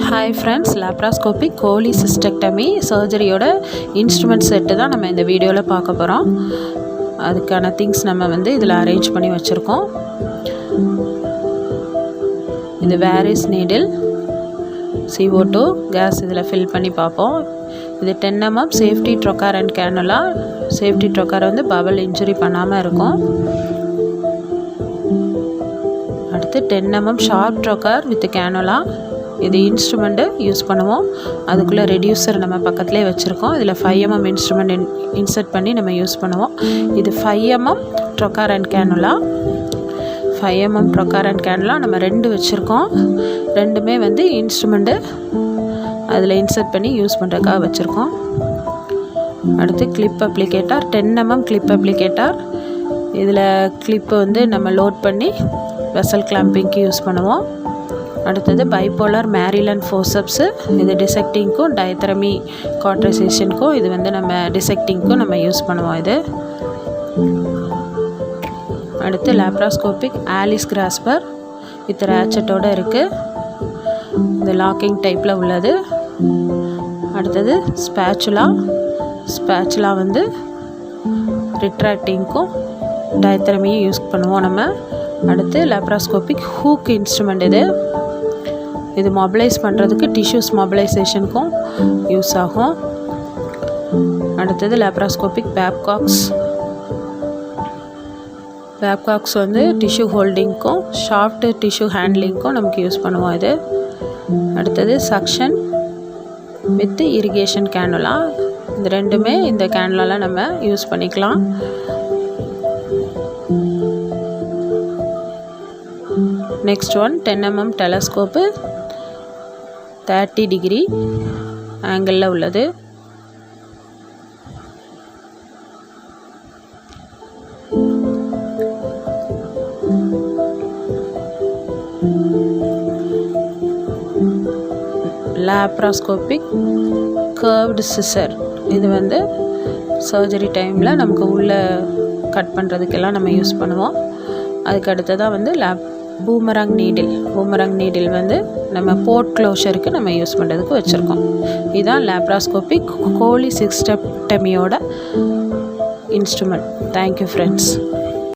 Hi friends, laparoscopic cholecystectomy சர்ஜரியோட instrument set தான் நம்ம இந்த வீடியோவில் பார்க்க போகிறோம். அதுக்கான திங்ஸ் நம்ம இதில் அரேஞ்ச் பண்ணி வச்சுருக்கோம். இது வேரிஸ் நீடில், CO2 கேஸ் இதில் ஃபில் பண்ணி பார்ப்போம். இது 10 mm safety trocar and cannula. Safety trocar bowel injury பண்ணாமல் இருக்கும். அடுத்து 10 mm sharp trocar with cannula. இது இன்ஸ்ட்ருமெண்ட்டு யூஸ் பண்ணுவோம். அதுக்குள்ளே ரெடியூசர் நம்ம பக்கத்துலேயே வச்சுருக்கோம். இதில் 5 mm இன்ஸ்ட்ருமெண்ட் இன்சர்ட் பண்ணி நம்ம யூஸ் பண்ணுவோம். இது 5 mm trocar and cannula. 5 mm trocar and cannula நம்ம 2 வச்சுருக்கோம். ரெண்டுமே இன்ஸ்ட்ருமெண்ட்டு அதில் இன்சர்ட் பண்ணி யூஸ் பண்ணுறதுக்காக வச்சுருக்கோம். அடுத்து clip applicator, 10 mm clip applicator. இதில் கிளிப்பு நம்ம லோட் பண்ணி வெசல் கிளாம்பிங்க்கு யூஸ் பண்ணுவோம். அடுத்தது பைபோலார் மேரிலன் ஃபோர்சப்ஸு. இது டிசெக்டிங்க்கும் டயத்தரமி காட்ரைசேஷனுக்கும் இது நம்ம டிசெக்டிங்க்கும் நம்ம யூஸ் பண்ணுவோம். இது அடுத்து லாப்ராஸ்கோபிக் ஆலிஸ் கிராஸ்பர் வித் ரேச்சட்டோடு இருக்குது. இது லாக்கிங் டைப்பில் உள்ளது. அடுத்தது ஸ்பேச்சுலா. ஸ்பேச்சுலா ரிட்ராக்டிங்க்கும் டயத்தரமியும் யூஸ் பண்ணுவோம் நம்ம. அடுத்து லாப்ராஸ்கோபிக் ஹூக் இன்ஸ்ட்ருமெண்ட். இது மொபிலைஸ் பண்ணுறதுக்கு டிஷ்யூஸ் மொபிலைசேஷனுக்கும் யூஸ் ஆகும். அடுத்தது லாப்ராஸ்கோபிக் பேப்காக்ஸ். பேப்காக்ஸ் டிஷ்யூ ஹோல்டிங்க்கும் ஷாஃப்ட் டிஷ்யூ ஹேண்ட்லிங்க்கும் நமக்கு யூஸ் பண்ணுவோம். இது அடுத்தது சக்ஷன் வித் இரிகேஷன் கேனுலா. இந்த ரெண்டுமே இந்த கேனுலாவில் நம்ம யூஸ் பண்ணிக்கலாம். Next one 10 mm telescope, 30 degree ஆங்கிளில் உள்ளது. Laparoscopic curved scissor. இது சர்ஜரி டைமில் நமக்கு உள்ளே கட் பண்ணுறதுக்கெல்லாம் நம்ம யூஸ் பண்ணுவோம். அதுக்கு அடுத்ததாக பூமராங் நீடில். பூமராங் நீடில் நம்ம போர்ட் க்ளோஷருக்கு நம்ம யூஸ் பண்ணுறதுக்கு வச்சுருக்கோம். இதுதான் லாப்ராஸ்கோபிக் கோலிசிஸ்டெக்டமியோட இன்ஸ்ட்ருமெண்ட். Thank you friends.